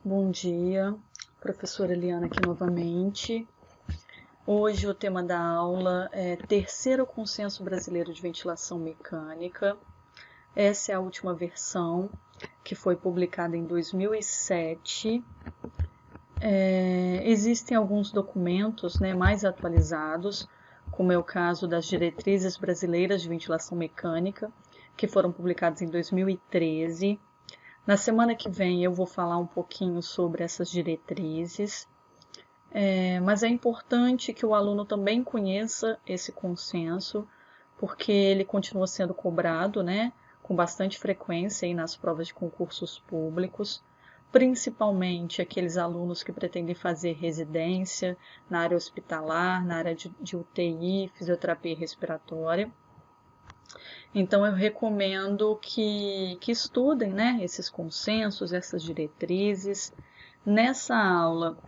Bom dia, professora Eliana aqui novamente. Hoje o tema da aula é Terceiro Consenso Brasileiro de Ventilação Mecânica. Essa é a última versão, que foi publicada em 2007. Existem alguns documentos mais atualizados, como é o caso das Diretrizes Brasileiras de Ventilação Mecânica, que foram publicadas em 2013. Na semana que vem eu vou falar um pouquinho sobre essas diretrizes, mas é importante que o aluno também conheça esse consenso, porque ele continua sendo cobrado, com bastante frequência aí nas provas de concursos públicos, principalmente aqueles alunos que pretendem fazer residência na área hospitalar, na área de UTI, fisioterapia respiratória. Então, eu recomendo que estudem esses consensos, essas diretrizes. Nessa aula,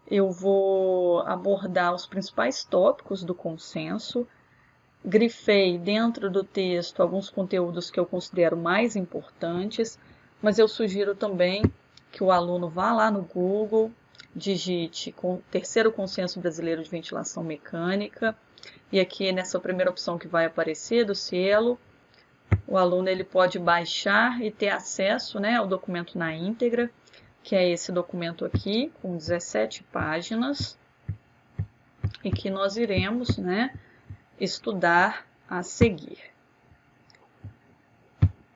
eu vou abordar os principais tópicos do consenso. Grifei dentro do texto alguns conteúdos que eu considero mais importantes, mas eu sugiro também que o aluno vá lá no Google, digite Terceiro Consenso Brasileiro de Ventilação Mecânica, e aqui nessa primeira opção que vai aparecer, do Cielo, o aluno ele pode baixar e ter acesso ao documento na íntegra, que é esse documento aqui, com 17 páginas, e que nós iremos estudar a seguir.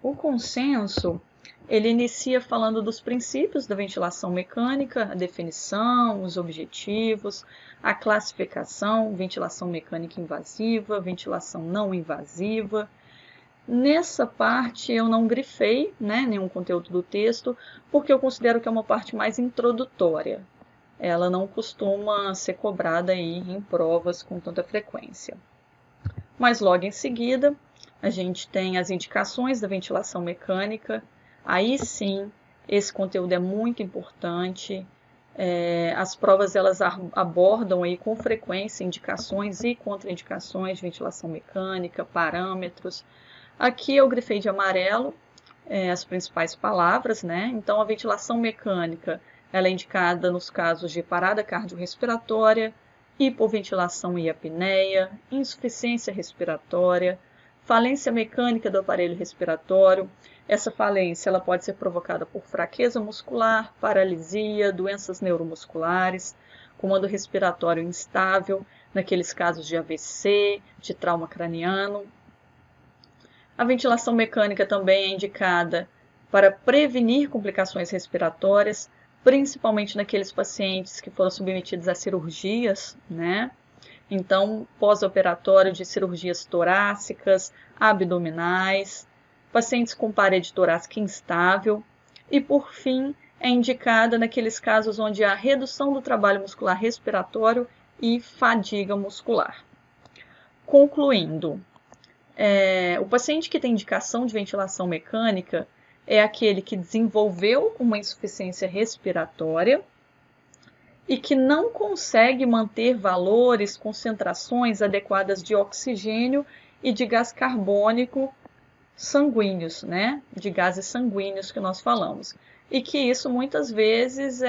O consenso, ele inicia falando dos princípios da ventilação mecânica, a definição, os objetivos, a classificação, ventilação mecânica invasiva, ventilação não invasiva. Nessa parte eu não grifei nenhum conteúdo do texto, porque eu considero que é uma parte mais introdutória. Ela não costuma ser cobrada aí em provas com tanta frequência. Mas logo em seguida, a gente tem as indicações da ventilação mecânica. Aí sim, esse conteúdo é muito importante. As provas elas abordam aí com frequência indicações e contraindicações de ventilação mecânica, parâmetros. Aqui eu grifei de amarelo as principais palavras, Então, a ventilação mecânica ela é indicada nos casos de parada cardiorrespiratória, hipoventilação e apneia, insuficiência respiratória, falência mecânica do aparelho respiratório. Essa falência ela pode ser provocada por fraqueza muscular, paralisia, doenças neuromusculares, comando respiratório instável, naqueles casos de AVC, de trauma craniano. A ventilação mecânica também é indicada para prevenir complicações respiratórias, principalmente naqueles pacientes que foram submetidos a cirurgias, Então, pós-operatório de cirurgias torácicas, abdominais, pacientes com parede torácica instável e, por fim, é indicada naqueles casos onde há redução do trabalho muscular respiratório e fadiga muscular. Concluindo, o paciente que tem indicação de ventilação mecânica é aquele que desenvolveu uma insuficiência respiratória e que não consegue manter valores, concentrações adequadas de oxigênio e de gás carbônico sanguíneos, de gases sanguíneos que nós falamos. E que isso muitas vezes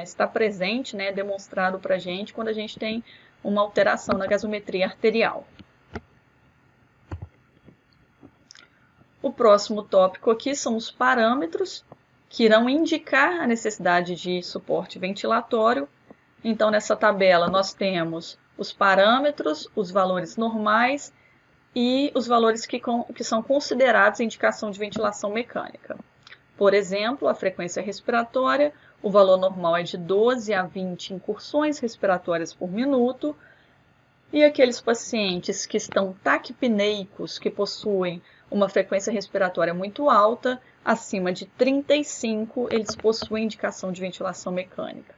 está presente, demonstrado para a gente quando a gente tem uma alteração na gasometria arterial. O próximo tópico aqui são os parâmetros, que irão indicar a necessidade de suporte ventilatório. Então, nessa tabela, nós temos os parâmetros, os valores normais e os valores que são considerados indicação de ventilação mecânica. Por exemplo, a frequência respiratória, o valor normal é de 12 a 20 incursões respiratórias por minuto, e aqueles pacientes que estão taquipneicos, que possuem uma frequência respiratória muito alta, acima de 35, eles possuem indicação de ventilação mecânica.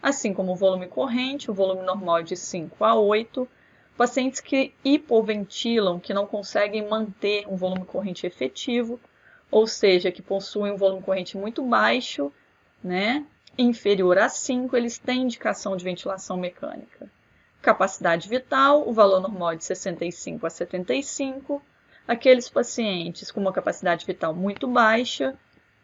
Assim como o volume corrente, o volume normal é de 5 a 8. Pacientes que hipoventilam, que não conseguem manter um volume corrente efetivo, ou seja, que possuem um volume corrente muito baixo, inferior a 5, eles têm indicação de ventilação mecânica. Capacidade vital, o valor normal é de 65 a 75. Aqueles pacientes com uma capacidade vital muito baixa,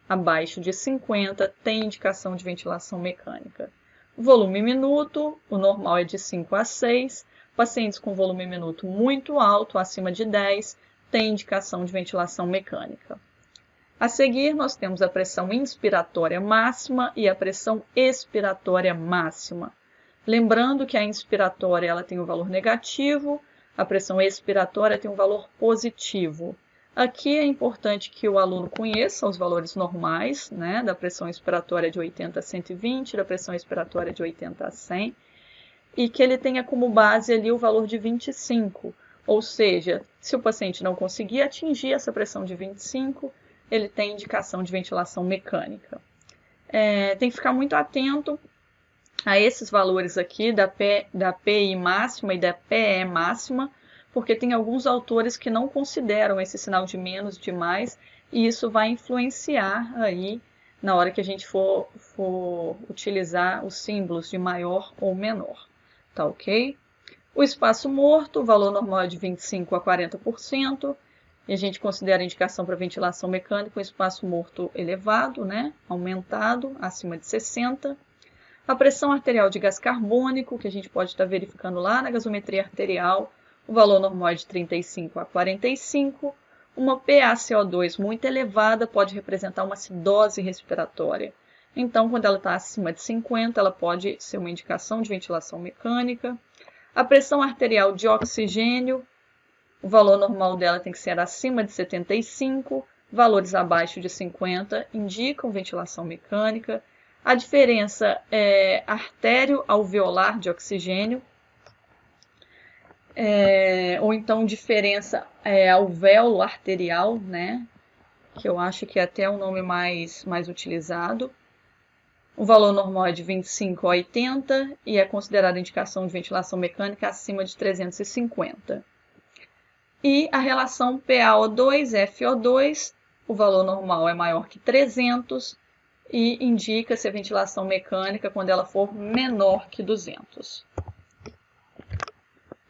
abaixo de 50 tem indicação de ventilação mecânica. Volume minuto, o normal é de 5 a 6. Pacientes com volume minuto muito alto, acima de 10, tem indicação de ventilação mecânica. A seguir, nós temos a pressão inspiratória máxima e a pressão expiratória máxima. Lembrando que a inspiratória ela tem um valor negativo, a pressão expiratória tem um valor positivo. Aqui é importante que o aluno conheça os valores normais, né, da pressão inspiratória de 80 a 120, da pressão expiratória de 80 a 100, e que ele tenha como base ali o valor de 25, ou seja, se o paciente não conseguir atingir essa pressão de 25, ele tem indicação de ventilação mecânica. Tem que ficar muito atento a esses valores aqui da PI máxima e da PE máxima, porque tem alguns autores que não consideram esse sinal de menos, de mais, e isso vai influenciar aí na hora que a gente for utilizar os símbolos de maior ou menor, tá ok? O espaço morto, o valor normal é de 25 a 40%, e a gente considera a indicação para ventilação mecânica um espaço morto elevado, né, aumentado, acima de 60. A pressão arterial de gás carbônico, que a gente pode estar verificando lá na gasometria arterial, o valor normal é de 35 a 45. Uma PaCO2 muito elevada pode representar uma acidose respiratória. Então, quando ela está acima de 50, ela pode ser uma indicação de ventilação mecânica. A pressão arterial de oxigênio, o valor normal dela tem que ser acima de 75, valores abaixo de 50 indicam ventilação mecânica. A diferença é artério-alveolar de oxigênio, ou então diferença alvéolo arterial, né? Que eu acho que é até o nome mais utilizado. O valor normal é de 25 a 80 e é considerada indicação de ventilação mecânica acima de 350. E a relação PaO2-FO2, o valor normal é maior que 300 e indica-se a ventilação mecânica quando ela for menor que 200.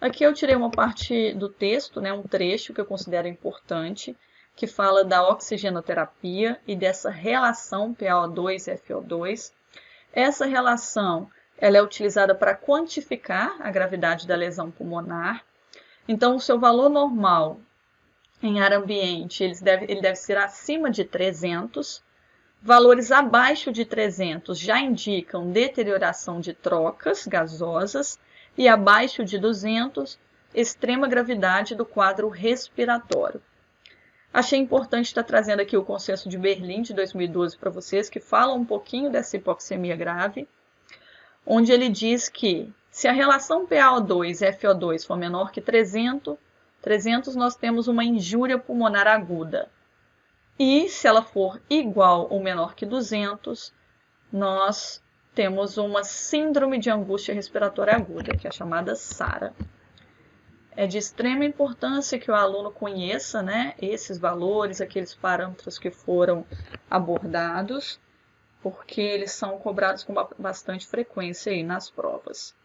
Aqui eu tirei uma parte do texto, né, um trecho que eu considero importante, que fala da oxigenoterapia e dessa relação PaO2-FO2. Essa relação ela é utilizada para quantificar a gravidade da lesão pulmonar. Então, o seu valor normal em ar ambiente ele deve ser acima de 300. Valores abaixo de 300 já indicam deterioração de trocas gasosas e abaixo de 200, extrema gravidade do quadro respiratório. Achei importante estar trazendo aqui o Consenso de Berlim de 2012 para vocês, que fala um pouquinho dessa hipoxemia grave, onde ele diz que se a relação PaO2 e FO2 for menor que 300, nós temos uma injúria pulmonar aguda. E se ela for igual ou menor que 200, nós temos uma síndrome de angústia respiratória aguda, que é a chamada SARA. É de extrema importância que o aluno conheça, né, esses valores, aqueles parâmetros que foram abordados, porque eles são cobrados com bastante frequência aí nas provas.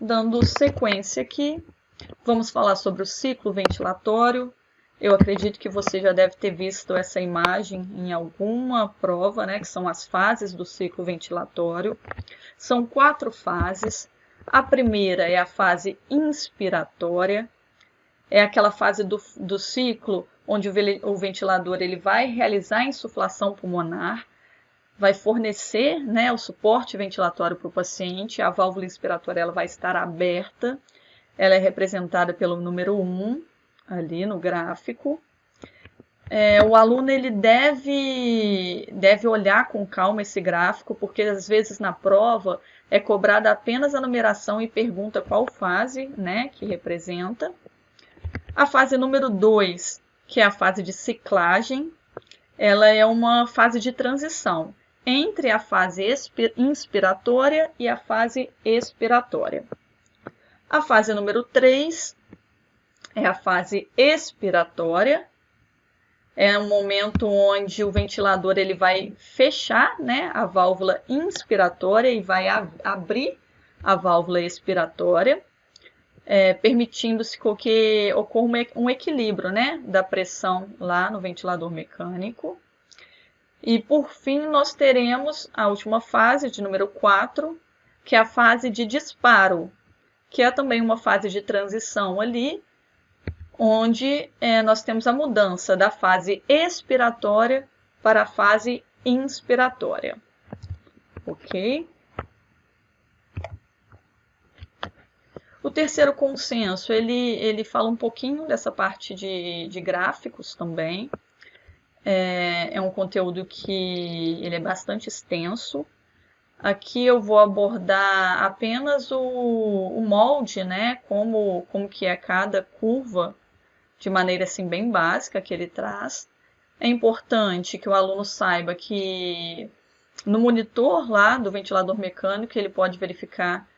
Dando sequência aqui, vamos falar sobre o ciclo ventilatório. Eu acredito que você já deve ter visto essa imagem em alguma prova, né, que são as fases do ciclo ventilatório. São 4 fases. A primeira é a fase inspiratória, é aquela fase do ciclo onde o ventilador ele vai realizar a insuflação pulmonar, vai fornecer, né, o suporte ventilatório para o paciente, a válvula inspiratória ela vai estar aberta, ela é representada pelo número 1, ali no gráfico. O aluno ele deve olhar com calma esse gráfico, porque às vezes na prova é cobrada apenas a numeração e pergunta qual fase, né, que representa. A fase número 2, que é a fase de ciclagem, ela é uma fase de transição entre a fase inspiratória e a fase expiratória. A fase número 3 é a fase expiratória. É um momento onde o ventilador ele vai fechar, né, a válvula inspiratória e vai abrir a válvula expiratória, permitindo-se que ocorra um equilíbrio, né, da pressão lá no ventilador mecânico. E por fim, nós teremos a última fase, de número 4, que é a fase de disparo, que é também uma fase de transição ali, onde nós temos a mudança da fase expiratória para a fase inspiratória. Ok? O terceiro consenso, ele fala um pouquinho dessa parte de gráficos também. É um conteúdo que ele é bastante extenso. Aqui eu vou abordar apenas o molde, né? Como que é cada curva, de maneira assim bem básica que ele traz. É importante que o aluno saiba que no monitor lá do ventilador mecânico ele pode verificar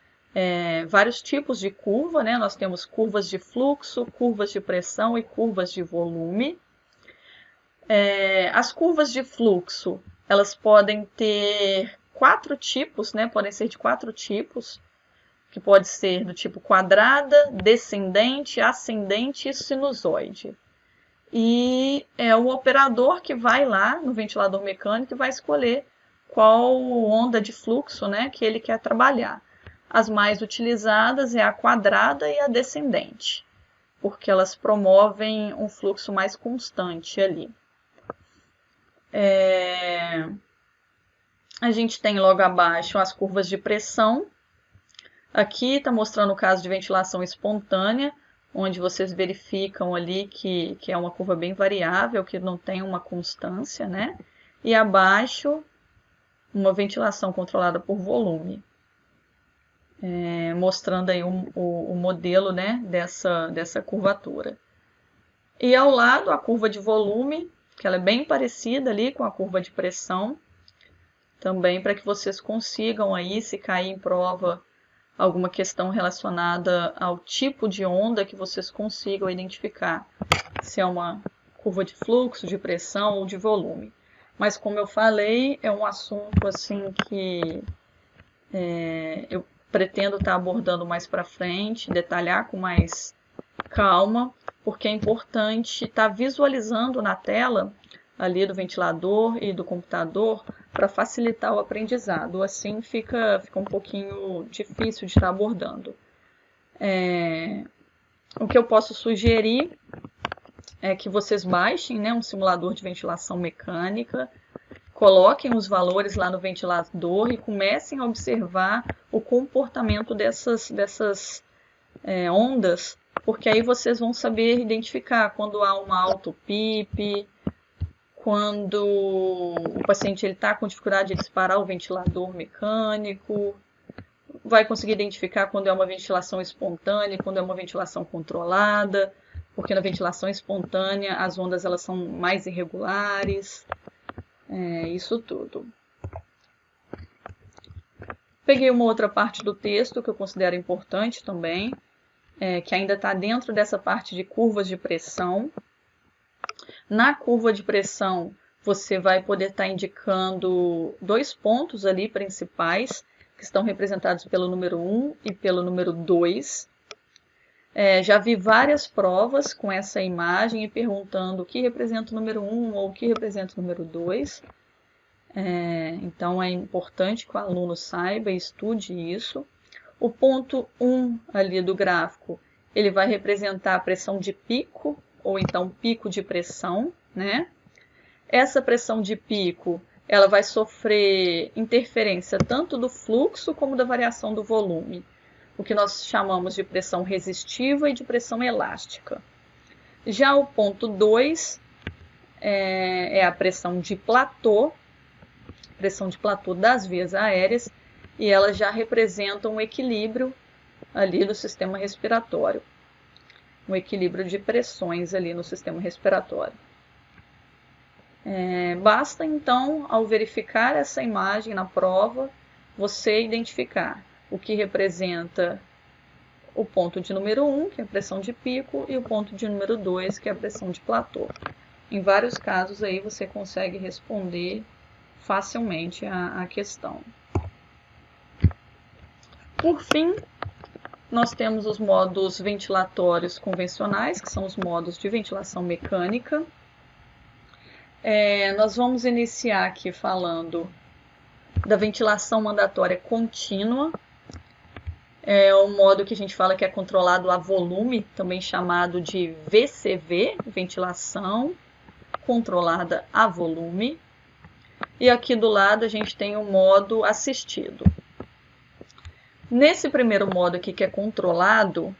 vários tipos de curva, né? Nós temos curvas de fluxo, curvas de pressão e curvas de volume. As curvas de fluxo, elas podem ter 4 tipos, né? Podem ser de 4 tipos, que pode ser do tipo quadrada, descendente, ascendente e sinusoide. E é o operador que vai lá no ventilador mecânico e vai escolher qual onda de fluxo, né, que ele quer trabalhar. As mais utilizadas é a quadrada e a descendente, porque elas promovem um fluxo mais constante ali. A gente tem logo abaixo as curvas de pressão. Aqui está mostrando o caso de ventilação espontânea, onde vocês verificam ali que é uma curva bem variável, que não tem uma constância, né? E abaixo, uma ventilação controlada por volume, mostrando aí o modelo, né, dessa curvatura. E ao lado, a curva de volume, que ela é bem parecida ali com a curva de pressão, também para que vocês consigam aí, se cair em prova alguma questão relacionada ao tipo de onda, que vocês consigam identificar se é uma curva de fluxo, de pressão ou de volume. Mas como eu falei, é um assunto assim que eu pretendo estar abordando mais para frente, detalhar com mais calma, porque é importante estar visualizando na tela ali do ventilador e do computador para facilitar o aprendizado. Assim fica um pouquinho difícil de estar abordando. O que eu posso sugerir é que vocês baixem, né, um simulador de ventilação mecânica, coloquem os valores lá no ventilador e comecem a observar o comportamento dessas ondas, porque aí vocês vão saber identificar quando há uma auto-PIP, quando o paciente está com dificuldade de disparar o ventilador mecânico, vai conseguir identificar quando é uma ventilação espontânea, quando é uma ventilação controlada, porque na ventilação espontânea as ondas elas são mais irregulares, isso tudo. Peguei uma outra parte do texto que eu considero importante também, que ainda está dentro dessa parte de curvas de pressão. Na curva de pressão, você vai poder estar indicando 2 pontos ali principais, que estão representados pelo número 1 e pelo número 2. Já vi várias provas com essa imagem e perguntando o que representa o número 1 ou o que representa o número 2. Então é importante que o aluno saiba e estude isso. O ponto 1 ali do gráfico, ele vai representar a pressão de pico, ou então pico de pressão, né? Essa pressão de pico, ela vai sofrer interferência tanto do fluxo como da variação do volume, o que nós chamamos de pressão resistiva e de pressão elástica. Já o ponto 2 é a pressão de platô das vias aéreas, e elas já representam um equilíbrio ali do sistema respiratório, um equilíbrio de pressões ali no sistema respiratório. Basta então, ao verificar essa imagem na prova, você identificar o que representa o ponto de número 1, que é a pressão de pico, e o ponto de número 2, que é a pressão de platô. Em vários casos aí você consegue responder facilmente a questão. Por fim, nós temos os modos ventilatórios convencionais, que são os modos de ventilação mecânica. Nós vamos iniciar aqui falando da ventilação mandatória contínua. É o modo que a gente fala que é controlado a volume, também chamado de VCV, ventilação controlada a volume. E aqui do lado a gente tem o modo assistido. Nesse primeiro modo aqui que é controlado,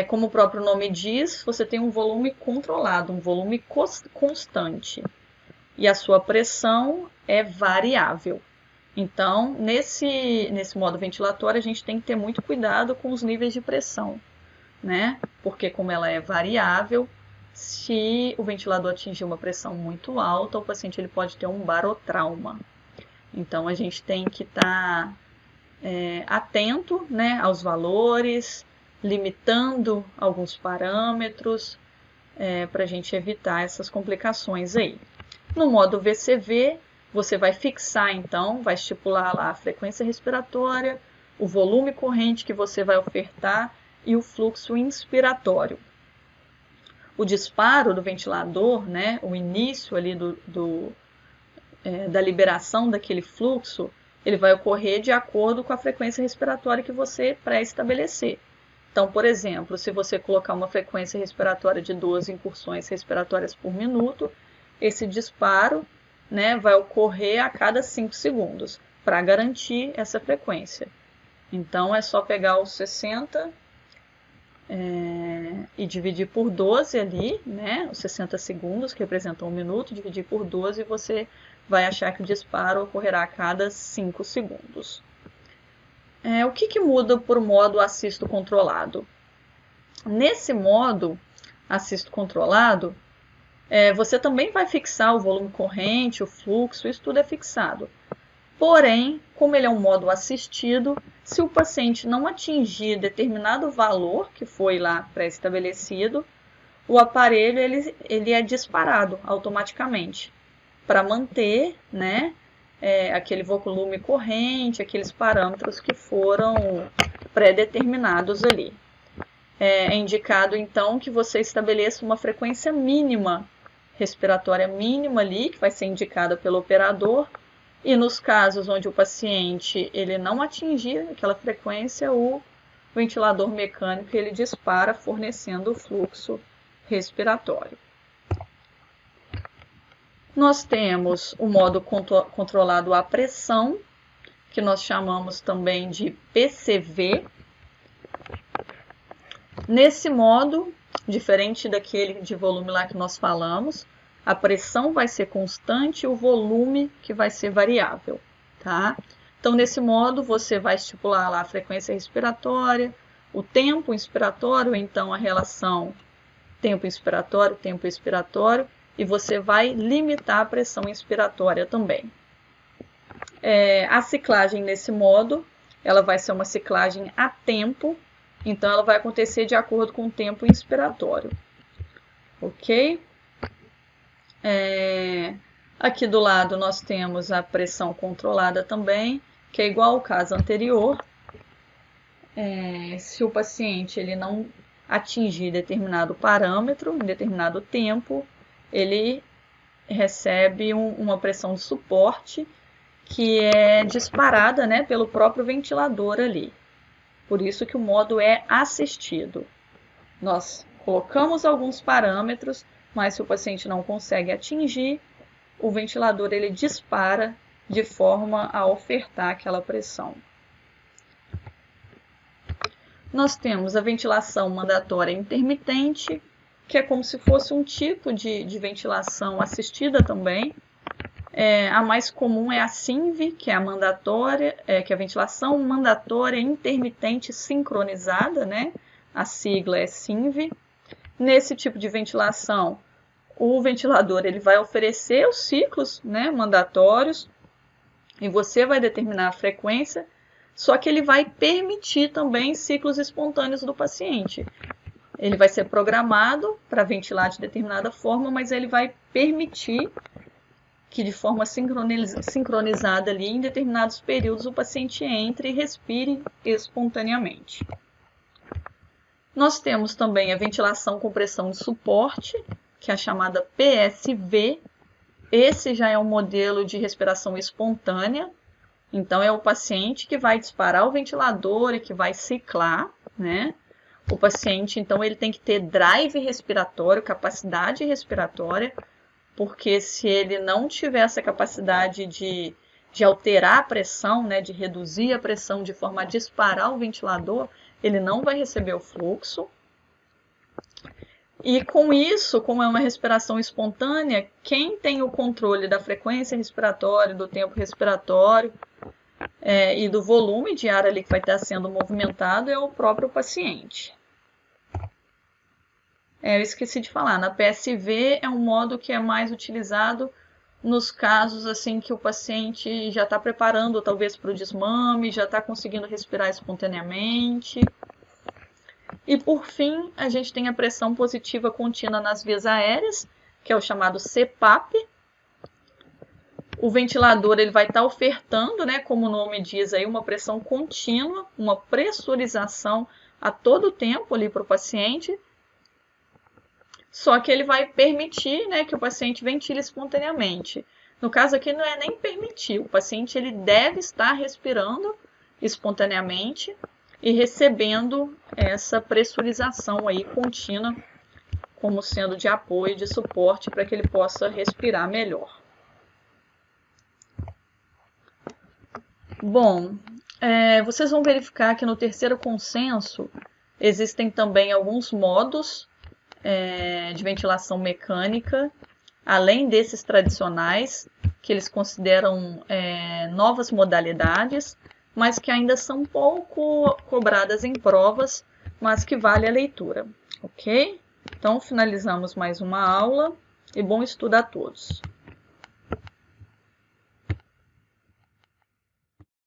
como o próprio nome diz, você tem um volume controlado, um volume constante. E a sua pressão é variável. Então, nesse modo ventilatório, a gente tem que ter muito cuidado com os níveis de pressão, né? Porque como ela é variável, se o ventilador atingir uma pressão muito alta, o paciente ele pode ter um barotrauma. Então, a gente tem que estar atento, né, aos valores, limitando alguns parâmetros, para a gente evitar essas complicações aí. No modo VCV, você vai fixar, então, vai estipular lá a frequência respiratória, o volume corrente que você vai ofertar e o fluxo inspiratório. O disparo do ventilador, né, o início ali da liberação daquele fluxo, ele vai ocorrer de acordo com a frequência respiratória que você pré-estabelecer. Então, por exemplo, se você colocar uma frequência respiratória de 12 incursões respiratórias por minuto, esse disparo, né, vai ocorrer a cada 5 segundos, para garantir essa frequência. Então, é só pegar os 60 e dividir por 12 ali, né, os 60 segundos, que representam 1 minuto, dividir por 12 e você vai achar que o disparo ocorrerá a cada 5 segundos. O que muda por modo assisto controlado? Nesse modo assisto controlado, você também vai fixar o volume corrente, o fluxo, isso tudo é fixado. Porém, como ele é um modo assistido, se o paciente não atingir determinado valor que foi lá pré-estabelecido, o aparelho ele é disparado automaticamente para manter, né, aquele volume corrente, aqueles parâmetros que foram pré-determinados ali. É indicado, então, que você estabeleça uma frequência mínima, respiratória mínima ali, que vai ser indicada pelo operador, e nos casos onde o paciente ele não atingir aquela frequência, o ventilador mecânico ele dispara, fornecendo o fluxo respiratório. Nós temos o modo controlado à pressão, que nós chamamos também de PCV. Nesse modo, diferente daquele de volume lá que nós falamos, a pressão vai ser constante e o volume que vai ser variável, tá? Então, nesse modo, você vai estipular lá a frequência respiratória, o tempo inspiratório, então a relação tempo inspiratório, tempo expiratório, e você vai limitar a pressão inspiratória também. A ciclagem nesse modo, ela vai ser uma ciclagem a tempo, então ela vai acontecer de acordo com o tempo inspiratório. Ok? Aqui do lado nós temos a pressão controlada também, que é igual ao caso anterior. Se o paciente ele não atingir determinado parâmetro, em determinado tempo, ele recebe uma pressão de suporte que é disparada, né, pelo próprio ventilador ali. Por isso que o modo é assistido. Nós colocamos alguns parâmetros, mas se o paciente não consegue atingir, o ventilador ele dispara de forma a ofertar aquela pressão. Nós temos a ventilação mandatória intermitente, que é como se fosse um tipo de ventilação assistida também. A mais comum é a SINV, que é a mandatória, que é a ventilação mandatória intermitente sincronizada, né? A sigla é SINV. Nesse tipo de ventilação, o ventilador ele vai oferecer os ciclos, né, mandatórios e você vai determinar a frequência, só que ele vai permitir também ciclos espontâneos do paciente. Ele vai ser programado para ventilar de determinada forma, mas ele vai permitir que de forma sincronizada ali, em determinados períodos, o paciente entre e respire espontaneamente. Nós temos também a ventilação com pressão de suporte, que é a chamada PSV, Esse já é um modelo de respiração espontânea. Então, é o paciente que vai disparar o ventilador e que vai ciclar, né? O paciente, então, ele tem que ter drive respiratório, capacidade respiratória, porque se ele não tiver essa capacidade de alterar a pressão, né, de reduzir a pressão de forma a disparar o ventilador, ele não vai receber o fluxo. E com isso, como é uma respiração espontânea, quem tem o controle da frequência respiratória, do tempo respiratório e do volume de ar ali que vai estar sendo movimentado é o próprio paciente. Eu esqueci de falar, na PSV é um modo que é mais utilizado nos casos assim que o paciente já está preparando talvez para o desmame, já está conseguindo respirar espontaneamente. E por fim, a gente tem a pressão positiva contínua nas vias aéreas, que é o chamado CPAP. O ventilador ele vai estar ofertando, né, como o nome diz aí, uma pressão contínua, uma pressurização a todo tempo ali para o paciente. Só que ele vai permitir, né, que o paciente ventile espontaneamente. No caso aqui não é nem permitir, o paciente ele deve estar respirando espontaneamente e recebendo essa pressurização aí contínua como sendo de apoio, de suporte para que ele possa respirar melhor. Bom, vocês vão verificar que no terceiro consenso existem também alguns modos de ventilação mecânica, além desses tradicionais, que eles consideram novas modalidades, mas que ainda são pouco cobradas em provas, mas que vale a leitura, ok? Então, finalizamos mais uma aula e bom estudo a todos.